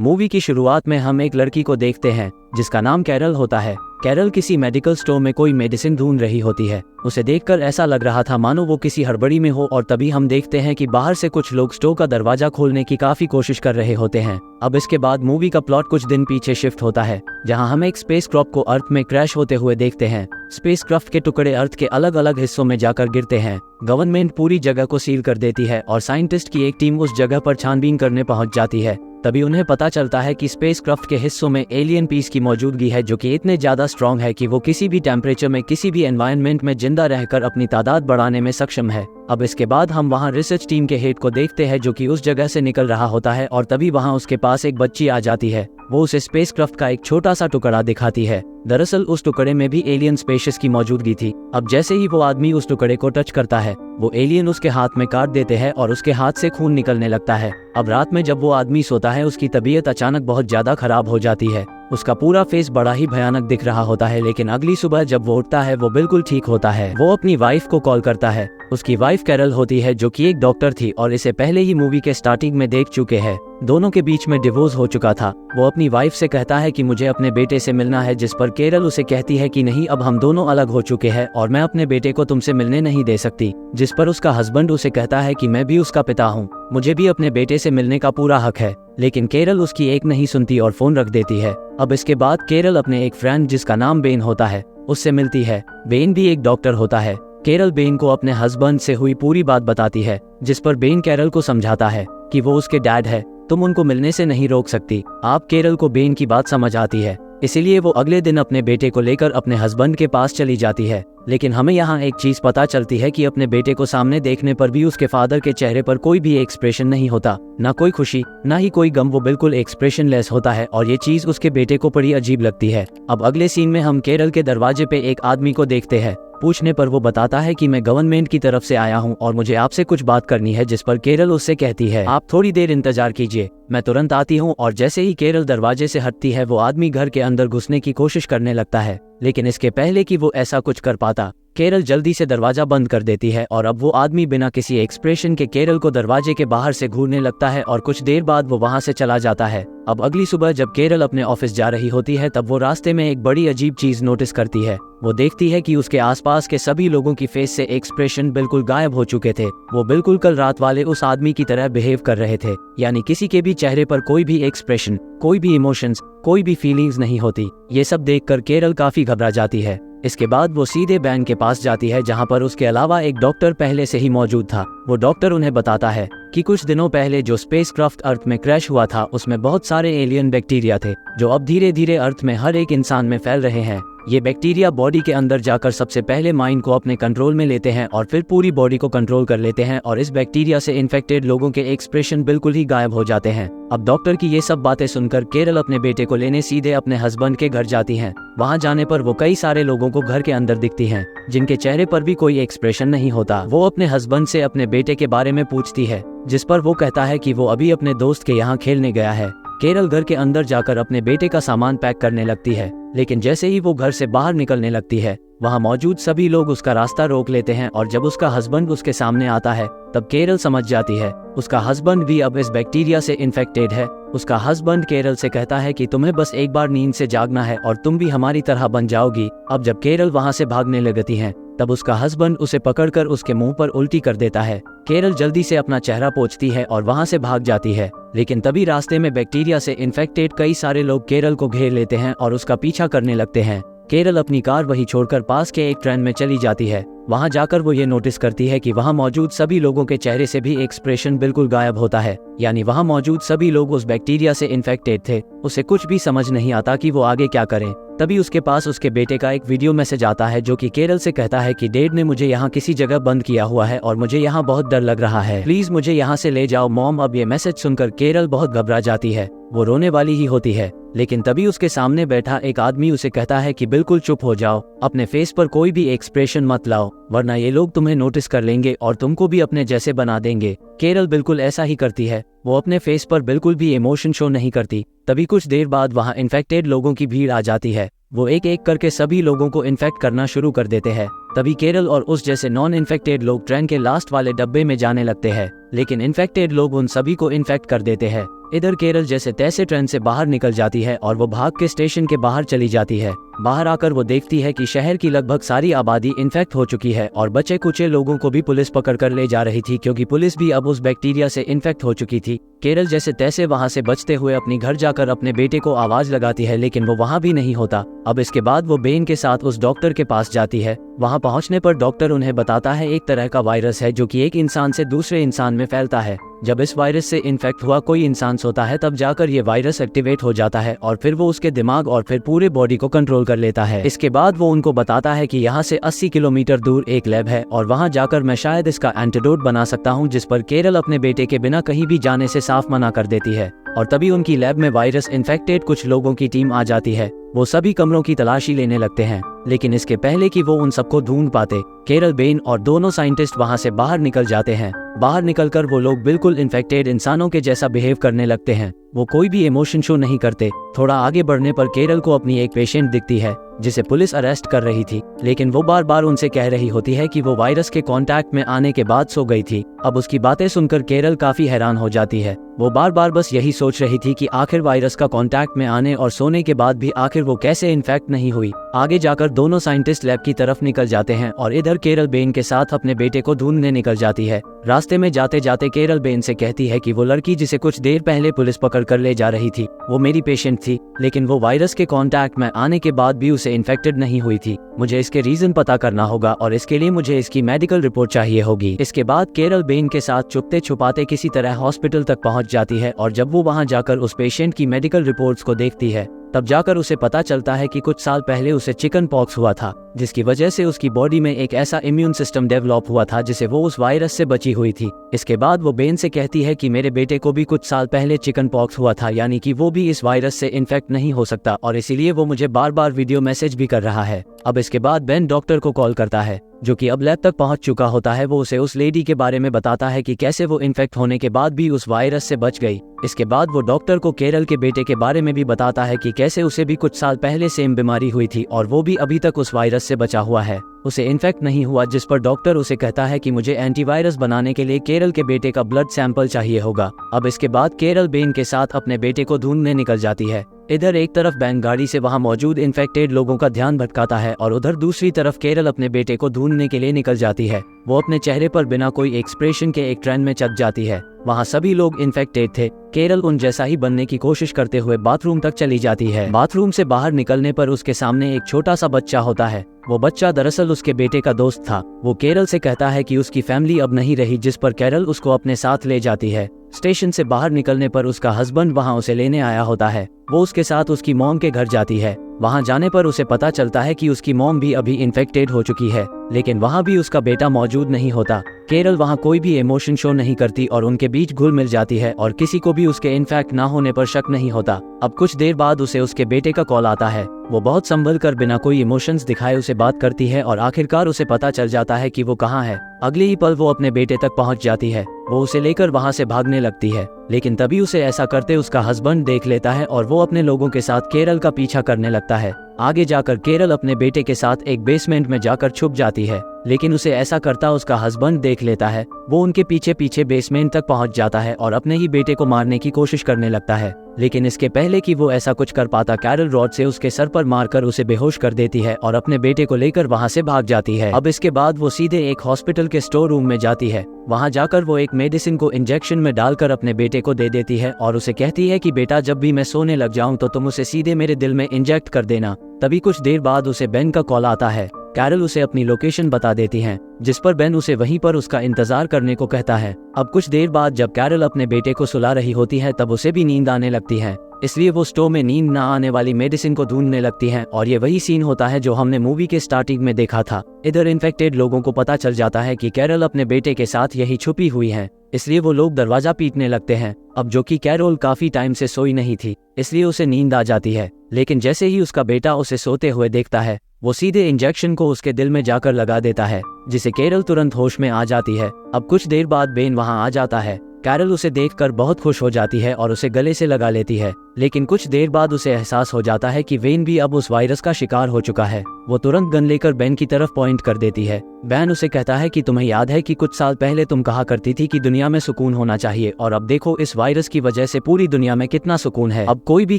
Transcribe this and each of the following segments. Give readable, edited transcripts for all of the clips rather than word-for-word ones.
Movie की शुरुआत में हम एक लड़की को देखते हैं जिसका नाम कैरल होता है। कैरल किसी मेडिकल स्टोर में कोई मेडिसिन ढूंढ रही होती है। उसे देखकर ऐसा लग रहा था मानो वो किसी हड़बड़ी में हो और तभी हम देखते हैं कि बाहर से कुछ लोग स्टोर का दरवाजा खोलने की काफी कोशिश कर रहे होते हैं। अब इसके बाद मूवी का प्लॉट कुछ दिन पीछे शिफ्ट होता है, जहां हम एक स्पेसक्राफ्ट को अर्थ में क्रैश होते हुए देखते हैं। स्पेसक्राफ्ट के टुकड़े अर्थ के अलग अलग हिस्सों में जाकर गिरते हैं। गवर्नमेंट पूरी जगह को सील कर देती है और साइंटिस्ट की एक टीम उस जगह पर छानबीन करने पहुंच जाती है। तभी उन्हें पता चलता है कि स्पेसक्राफ्ट के हिस्सों में एलियन पीस की मौजूदगी है, जो कि इतने ज्यादा स्ट्रॉन्ग है कि वो किसी भी टेम्परेचर में किसी भी एनवायरनमेंट में जिंदा रहकर अपनी तादाद बढ़ाने में सक्षम है। अब इसके बाद हम वहां रिसर्च टीम के हेड को देखते हैं जो कि उस जगह से निकल रहा होता है और तभी वहां उसके पास एक बच्ची आ जाती है। वो उसे स्पेसक्राफ्ट का एक छोटा सा टुकड़ा दिखाती है। दरअसल उस टुकड़े में भी एलियन स्पेशीज की मौजूदगी थी। अब जैसे ही वो आदमी उस टुकड़े को टच करता है, वो एलियन उसके हाथ में काट देते हैं और उसके हाथ से खून निकलने लगता है। अब रात में जब वो आदमी सोता है, उसकी तबीयत अचानक बहुत ज्यादा खराब हो जाती है। उसका पूरा फेस बड़ा ही भयानक दिख रहा होता है, लेकिन अगली सुबह जब वो उठता है वो बिल्कुल ठीक होता है। वो अपनी वाइफ को कॉल करता है। उसकी वाइफ कैरल होती है जो कि एक डॉक्टर थी और इसे पहले ही मूवी के स्टार्टिंग में देख चुके हैं। दोनों के बीच में डिवोर्स हो चुका था। वो अपनी वाइफ से कहता है कि मुझे अपने बेटे से मिलना है, जिस पर कैरल उसे कहती है कि नहीं, अब हम दोनों अलग हो चुके हैं और मैं अपने बेटे को तुमसे मिलने नहीं दे सकती। जिस पर उसका हस्बैंड उसे कहता है कि मैं भी उसका पिता हूँ, मुझे भी अपने बेटे से मिलने का पूरा हक है। लेकिन कैरल उसकी एक नहीं सुनती और फोन रख देती है। अब इसके बाद कैरल अपने एक फ्रेंड जिसका नाम बेन होता है उससे मिलती है। बेन भी एक डॉक्टर होता है। कैरल बेन को अपने हस्बैंड से हुई पूरी बात बताती है, जिस पर बेन कैरल को समझाता है कि वो उसके डैड है, तुम उनको मिलने से नहीं रोक सकती। आप कैरल को बेन की बात समझ आती है, इसीलिए वो अगले दिन अपने बेटे को लेकर अपने हस्बैंड के पास चली जाती है। लेकिन हमें यहाँ एक चीज पता चलती है कि अपने बेटे को सामने देखने पर भी उसके फादर के चेहरे पर कोई भी एक्सप्रेशन नहीं होता, ना कोई खुशी ना ही कोई गम। वो बिल्कुल एक्सप्रेशनलेस होता है और ये चीज उसके बेटे को बड़ी अजीब लगती है। अब अगले सीन में हम कैरल के दरवाजे पे एक आदमी को देखते हैं। पूछने पर वो बताता है कि मैं गवर्नमेंट की तरफ से आया हूँ और मुझे आपसे कुछ बात करनी है, जिस पर कैरल उससे कहती है आप थोड़ी देर इंतजार कीजिए, मैं तुरंत आती हूँ। और जैसे ही कैरल दरवाजे से हटती है, वो आदमी घर के अंदर घुसने की कोशिश करने लगता है। लेकिन इसके पहले कि वो ऐसा कुछ कर पाता, कैरल जल्दी से दरवाजा बंद कर देती है और अब वो आदमी बिना किसी एक्सप्रेशन के कैरल को दरवाजे के बाहर से घूरने लगता है और कुछ देर बाद वो वहां से चला जाता है। अब अगली सुबह जब कैरल अपने ऑफिस जा रही होती है, तब वो रास्ते में एक बड़ी अजीब चीज नोटिस करती है। वो देखती है कि उसके आसपास के सभी लोगों की फेस से एक्सप्रेशन बिल्कुल गायब हो चुके थे। वो बिल्कुल कल रात वाले उस आदमी की तरह बिहेव कर रहे थे, यानी किसी के भी चेहरे पर कोई भी एक्सप्रेशन, कोई भी इमोशंस, कोई भी फीलिंग्स नहीं होती। ये सब देखकर कैरल काफी घबरा जाती है। इसके बाद वो सीधे बैन के पास जाती है, जहां पर उसके अलावा एक डॉक्टर पहले से ही मौजूद था। वो डॉक्टर उन्हें बताता है कि कुछ दिनों पहले जो स्पेसक्राफ्ट अर्थ में क्रैश हुआ था, उसमें बहुत सारे एलियन बैक्टीरिया थे जो अब धीरे धीरे अर्थ में हर एक इंसान में फैल रहे हैं। ये बैक्टीरिया बॉडी के अंदर जाकर सबसे पहले माइंड को अपने कंट्रोल में लेते हैं और फिर पूरी बॉडी को कंट्रोल कर लेते हैं और इस बैक्टीरिया से इन्फेक्टेड लोगों के एक्सप्रेशन बिल्कुल ही गायब हो जाते हैं। अब डॉक्टर की ये सब बातें सुनकर कैरल अपने बेटे को लेने सीधे अपने हस्बैंड के घर जाती हैं। वहां जाने पर वो कई सारे लोगों को घर के अंदर दिखती हैं, जिनके चेहरे पर भी कोई एक्सप्रेशन नहीं होता। वो अपने हस्बैंड से अपने बेटे के बारे में पूछती है, जिस पर वो कहता है कि वो अभी अपने दोस्त के यहाँ खेलने गया है। कैरल घर के अंदर जाकर अपने बेटे का सामान पैक करने लगती है, लेकिन जैसे ही वो घर से बाहर निकलने लगती है, वहां मौजूद सभी लोग उसका रास्ता रोक लेते हैं और जब उसका हस्बैंड उसके सामने आता है, तब कैरल समझ जाती है उसका हस्बैंड भी अब इस बैक्टीरिया से इन्फेक्टेड है। उसका हस्बैंड कैरल से कहता है कि तुम्हें बस एक बार नींद से जागना है और तुम भी हमारी तरह बन जाओगी। अब जब कैरल वहां से भागने लगती है, तब उसका हस्बैंड उसे पकड़कर उसके मुंह पर उल्टी कर देता है। कैरल जल्दी से अपना चेहरा पोंछती है और वहां से भाग जाती है, लेकिन तभी रास्ते में बैक्टीरिया से इन्फेक्टेड कई सारे लोग कैरल को घेर लेते हैं और उसका पीछा करने लगते हैं। कैरल अपनी कार वहीं छोड़कर पास के एक ट्रेन में चली जाती है। वहां जाकर वो ये नोटिस करती है कि वहां मौजूद सभी लोगों के चेहरे से भी एक्सप्रेशन बिल्कुल गायब होता है, यानी वहां मौजूद सभी लोग उस बैक्टीरिया से इन्फेक्टेड थे। उसे कुछ भी समझ नहीं आता कि वो आगे क्या करें। तभी उसके पास उसके बेटे का एक वीडियो मैसेज आता है, जो कि कैरल से कहता है कि डैड ने मुझे यहाँ किसी जगह बंद किया हुआ है और मुझे यहाँ बहुत डर लग रहा है, प्लीज मुझे यहाँ से ले जाओ मॉम। अब ये मैसेज सुनकर कैरल बहुत घबरा जाती है, वो रोने वाली ही होती है। लेकिन तभी उसके सामने बैठा एक आदमी उसे कहता है कि बिल्कुल चुप हो जाओ, अपने फेस पर कोई भी एक्सप्रेशन मत लाओ, वरना ये लोग तुम्हें नोटिस कर लेंगे और तुमको भी अपने जैसे बना देंगे। कैरल बिल्कुल ऐसा ही करती है, वो अपने फेस पर बिल्कुल भी इमोशन शो नहीं करती। तभी कुछ देर बाद वहाँ इन्फेक्टेड लोगों की भीड़ आ जाती है। वो एक एक करके सभी लोगों को इन्फेक्ट करना शुरू कर देते हैं। तभी कैरल और उस जैसे नॉन इन्फेक्टेड लोग ट्रेन के लास्ट वाले डब्बे में जाने लगते हैं, लेकिन इन्फेक्टेड लोग उन सभी को इन्फेक्ट कर देते हैं। इधर केरल जैसे तैसे ट्रेन से बाहर निकल जाती है और वो भाग के स्टेशन के बाहर चली जाती है। बाहर आकर वो देखती है कि शहर की लगभग सारी आबादी इन्फेक्ट हो चुकी है और बचे कुचे लोगों को भी पुलिस पकड़ कर ले जा रही थी, क्योंकि पुलिस भी अब उस बैक्टीरिया से इन्फेक्ट हो चुकी थी। केरल जैसे तैसे वहां से बचते हुए अपनी घर जाकर अपने बेटे को आवाज लगाती है, लेकिन वो वहां भी नहीं होता। अब इसके बाद वो बेन के साथ उस डॉक्टर के पास जाती है। वहां पहुंचने पर डॉक्टर उन्हें बताता है एक तरह का वायरस है जो कि एक इंसान से दूसरे इंसान में फैलता है। जब इस वायरस से इन्फेक्ट हुआ कोई इंसान सोता है तब जाकर ये वायरस एक्टिवेट हो जाता है और फिर वो उसके दिमाग और फिर पूरे बॉडी को कंट्रोल कर लेता है। इसके बाद वो उनको बताता है कि यहाँ से 80 किलोमीटर दूर एक लैब है और वहाँ जाकर मैं शायद इसका एंटीडोट बना सकता हूँ, जिस पर केरल अपने बेटे के बिना कहीं भी जाने से साफ मना कर देती है। और तभी उनकी लैब में वायरस इन्फेक्टेड कुछ लोगों की टीम आ जाती है। वो सभी कमरों की तलाशी लेने लगते हैं, लेकिन इसके पहले कि वो उन सबको ढूंढ पाते, केरल, बेन और दोनों साइंटिस्ट वहां से बाहर निकल जाते हैं। बाहर निकलकर वो लोग बिल्कुल इन्फेक्टेड इंसानों के जैसा बिहेव करने लगते हैं। वो कोई भी इमोशन शो नहीं करते। थोड़ा आगे बढ़ने पर केरल को अपनी एक पेशेंट दिखती है जिसे पुलिस अरेस्ट कर रही थी, लेकिन वो बार बार उनसे कह रही होती है कि वो वायरस के कांटेक्ट में आने के बाद सो गई थी। अब उसकी बातें सुनकर केरल काफी हैरान हो जाती है। वो बार बार बस यही सोच रही थी कि आखिर वायरस का कांटेक्ट में आने और सोने के बाद भी आखिर वो कैसे इन्फेक्ट नहीं हुई। आगे जाकर दोनों साइंटिस्ट लैब की तरफ निकल जाते हैं और इधर केरल बेन के साथ अपने बेटे को ढूंढने निकल जाती है। रास्ते में जाते जाते केरल बेन से कहती है कि वो लड़की जिसे कुछ देर पहले पुलिस पकड़ कर ले जा रही थी वो मेरी पेशेंट थी, लेकिन वो वायरस के कांटेक्ट में आने के बाद भी उसे इन्फेक्टेड नहीं हुई थी। मुझे इसके रीजन पता करना होगा और इसके लिए मुझे इसकी मेडिकल रिपोर्ट चाहिए होगी। इसके बाद केरल बेन के साथ छुपते छुपाते किसी तरह हॉस्पिटल तक पहुंच जाती है और जब वो वहां जाकर उस पेशेंट की मेडिकल रिपोर्ट्स को देखती है तब जाकर उसे पता चलता है कि कुछ साल पहले उसे चिकन पॉक्स हुआ था, जिसकी वजह से उसकी बॉडी में एक ऐसा इम्यून सिस्टम डेवलप हुआ था जिसे वो उस वायरस से बची हुई थी। इसके बाद वो बेन से कहती है कि मेरे बेटे को भी कुछ साल पहले चिकन पॉक्स हुआ था, यानी कि वो भी इस वायरस से इन्फेक्ट नहीं हो सकता और इसीलिए वो मुझे बार बार वीडियो मैसेज भी कर रहा है। अब इसके बाद बेन डॉक्टर को कॉल करता है जो कि अब लैब तक पहुंच चुका होता है। वो उसे उस लेडी के बारे में बताता है कि कैसे वो इन्फेक्ट होने के बाद भी उस वायरस से बच गई। इसके बाद वो डॉक्टर को केरल के बेटे के बारे में भी बताता है कि कैसे उसे भी कुछ साल पहले सेम बीमारी हुई थी और वो भी अभी तक उस वायरस से बचा हुआ है, उसे इन्फेक्ट नहीं हुआ। जिस पर डॉक्टर उसे कहता है कि मुझे एंटीवायरस बनाने के लिए केरल के बेटे का ब्लड सैंपल चाहिए होगा। अब इसके बाद केरल बेन के साथ अपने बेटे को ढूंढने निकल जाती है। इधर एक तरफ बेन गाड़ी से वहां मौजूद इन्फेक्टेड लोगों का ध्यान भटकाता है और उधर दूसरी तरफ केरल अपने बेटे को ढूंढने के लिए निकल जाती है। वो अपने चेहरे पर बिना कोई एक्सप्रेशन के एक ट्रेन में चढ़ जाती है। वहाँ सभी लोग इन्फेक्टेड थे। केरल उन जैसा ही बनने की कोशिश करते हुए बाथरूम तक चली जाती है। बाथरूम से बाहर निकलने पर उसके सामने एक छोटा सा बच्चा होता है। वो बच्चा दरअसल उसके बेटे का दोस्त था। वो केरल से कहता है कि उसकी फैमिली अब नहीं रही, जिस पर केरल उसको अपने साथ ले जाती है। स्टेशन से बाहर निकलने पर उसका हस्बैंड वहाँ उसे लेने आया होता है। वो उसके साथ उसकी मॉम के घर जाती है। वहाँ जाने पर उसे पता चलता है कि उसकी मॉम भी अभी इन्फेक्टेड हो चुकी है, लेकिन वहाँ भी उसका बेटा मौजूद नहीं होता। केरल वहाँ कोई भी इमोशन शो नहीं करती और उनके बीच घुल मिल जाती है और किसी को भी उसके इन्फेक्ट ना होने पर शक नहीं होता। अब कुछ देर बाद उसे उसके बेटे का कॉल आता है। वो बहुत संभल कर बिना कोई इमोशंस दिखाए उसे बात करती है और आखिरकार उसे पता चल जाता है कि वो कहाँ है। अगले ही पल वो अपने बेटे तक पहुँच जाती है। वो उसे लेकर वहाँ से भागने लगती है, लेकिन तभी उसे ऐसा करते उसका हस्बैंड देख लेता है और वो अपने लोगों के साथ केरल का पीछा करने लगता है। आगे जाकर केरल अपने बेटे के साथ एक बेसमेंट में जाकर छुप जाती है, लेकिन उसे ऐसा करता उसका हस्बैंड देख लेता है। वो उनके पीछे पीछे बेसमेंट तक पहुंच जाता है और अपने ही बेटे को मारने की कोशिश करने लगता है, लेकिन इसके पहले कि वो ऐसा कुछ कर पाता कैरल रॉड से उसके सर पर मारकर उसे बेहोश कर देती है और अपने बेटे को लेकर वहां से भाग जाती है। अब इसके बाद वो सीधे एक हॉस्पिटल के स्टोर रूम में जाती है। वहां जाकर वो एक मेडिसिन को इंजेक्शन में डालकर अपने बेटे को दे देती है और उसे कहती है कि बेटा, जब भी मैं सोने लग जाऊं तो तुम उसे सीधे मेरे दिल में इंजेक्ट कर देना। तभी कुछ देर बाद उसे बेन का कॉल आता है। कैरल उसे अपनी लोकेशन बता देती है, जिस पर बेन उसे वहीं पर उसका इंतजार करने को कहता है। अब कुछ देर बाद जब कैरल अपने बेटे को सुला रही होती है तब उसे भी नींद आने लगती है, इसलिए वो स्टोर में नींद ना आने वाली मेडिसिन को ढूंढने लगती है और ये वही सीन होता है जो हमने मूवी के स्टार्टिंग में देखा था। इधर इन्फेक्टेड लोगों को पता चल जाता है कि कैरल अपने बेटे के साथ यही छुपी हुई है, इसलिए वो लोग दरवाजा पीटने लगते हैं। अब जो कि कैरोल काफी टाइम से सोई नहीं थी, इसलिए उसे नींद आ जाती है, लेकिन जैसे ही उसका बेटा उसे सोते हुए देखता है वो सीधे इंजेक्शन को उसके दिल में जाकर लगा देता है, जिसे कैरल तुरंत होश में आ जाती है। अब कुछ देर बाद बेन वहां आ जाता है। कैरल उसे देखकर बहुत खुश हो जाती है और उसे गले से लगा लेती है। लेकिन कुछ देर बाद उसे एहसास हो जाता है कि वेन भी अब उस वायरस का शिकार हो चुका है। वो तुरंत गन लेकर बेन की तरफ पॉइंट कर देती है। बेन उसे कहता है कि तुम्हें याद है कि कुछ साल पहले तुम कहा करती थी कि दुनिया में सुकून होना चाहिए, और अब देखो इस वायरस की वजह से पूरी दुनिया में कितना सुकून है। अब कोई भी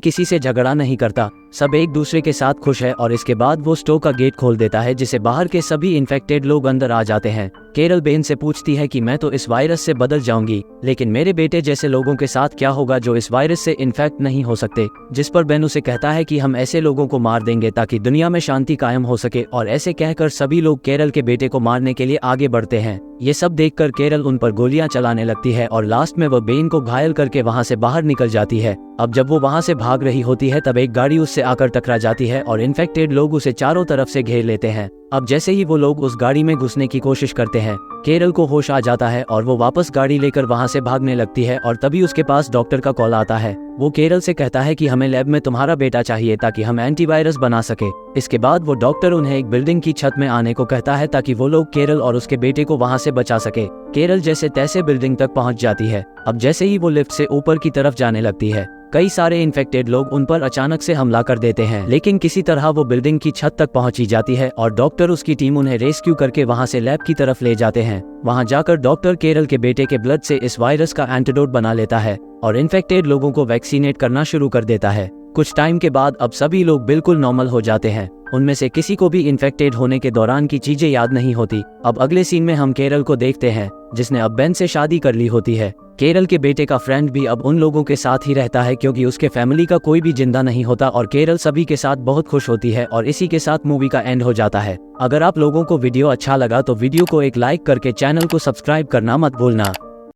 किसी से झगड़ा नहीं करता, सब एक दूसरे के साथ खुश है। और इसके बाद वो स्टोव का गेट खोल देता है, जिसे बाहर के सभी इन्फेक्टेड लोग अंदर आ जाते हैं। कैरल बेन से पूछती है कि मैं तो इस वायरस से बदल जाऊंगी, लेकिन मेरे बेटे जैसे लोगों के साथ क्या होगा जो इस वायरस से इन्फेक्ट नहीं हो सकते। जिस पर बेन उसे कहता है कि हम ऐसे लोगों को मार देंगे ताकि दुनिया में शांति कायम हो सके, और ऐसे कहकर सभी लोग कैरल के बेटे को मारने के लिए आगे बढ़ते हैं। ये सब देखकर कैरल उन पर गोलियां चलाने लगती है और लास्ट में वह बेन को घायल करके वहां से बाहर निकल जाती है। अब जब वो वहां से भाग रही होती है तब एक गाड़ी उससे आकर टकरा जाती है और इन्फेक्टेड लोग उसे चारों तरफ से घेर लेते हैं। अब जैसे ही वो लोग उस गाड़ी में घुसने की कोशिश करते हैं, कैरल को होश आ जाता है और वो वापस गाड़ी लेकर वहां से भागने लगती है। और तभी उसके पास डॉक्टर का कॉल आता है। वो कैरल से कहता है कि हमें लैब में तुम्हारा बेटा चाहिए ताकि हम एंटीवायरस बना सके। इसके बाद वो डॉक्टर उन्हें एक बिल्डिंग की छत में आने को कहता है ताकि वो लोग कैरल और उसके बेटे को वहां से बचा सके। कैरल जैसे तैसे बिल्डिंग तक पहुंच जाती है। अब जैसे ही वो लिफ्ट से ऊपर की तरफ जाने लगती है, कई सारे इन्फेक्टेड लोग उन पर अचानक से हमला कर देते हैं, लेकिन किसी तरह वो बिल्डिंग की छत तक पहुंची जाती है और डॉक्टर उसकी टीम उन्हें रेस्क्यू करके वहां से लैब की तरफ ले जाते हैं। वहां जाकर डॉक्टर कैरल के बेटे के ब्लड से इस वायरस का एंटीडोट बना लेता है और इन्फेक्टेड लोगों को वैक्सीनेट करना शुरू कर देता है। कुछ टाइम के बाद अब सभी लोग बिल्कुल नॉर्मल हो जाते हैं। उनमें से किसी को भी इन्फेक्टेड होने के दौरान की चीजें याद नहीं होती। अब अगले सीन में हम कैरल को देखते हैं, जिसने अब बेन से शादी कर ली होती है। कैरल के बेटे का फ्रेंड भी अब उन लोगों के साथ ही रहता है क्योंकि उसके फैमिली का कोई भी जिंदा नहीं होता, और कैरल सभी के साथ बहुत खुश होती है। और इसी के साथ मूवी का एंड हो जाता है। अगर आप लोगों को वीडियो अच्छा लगा तो वीडियो को एक लाइक करके चैनल को सब्सक्राइब करना मत भूलना।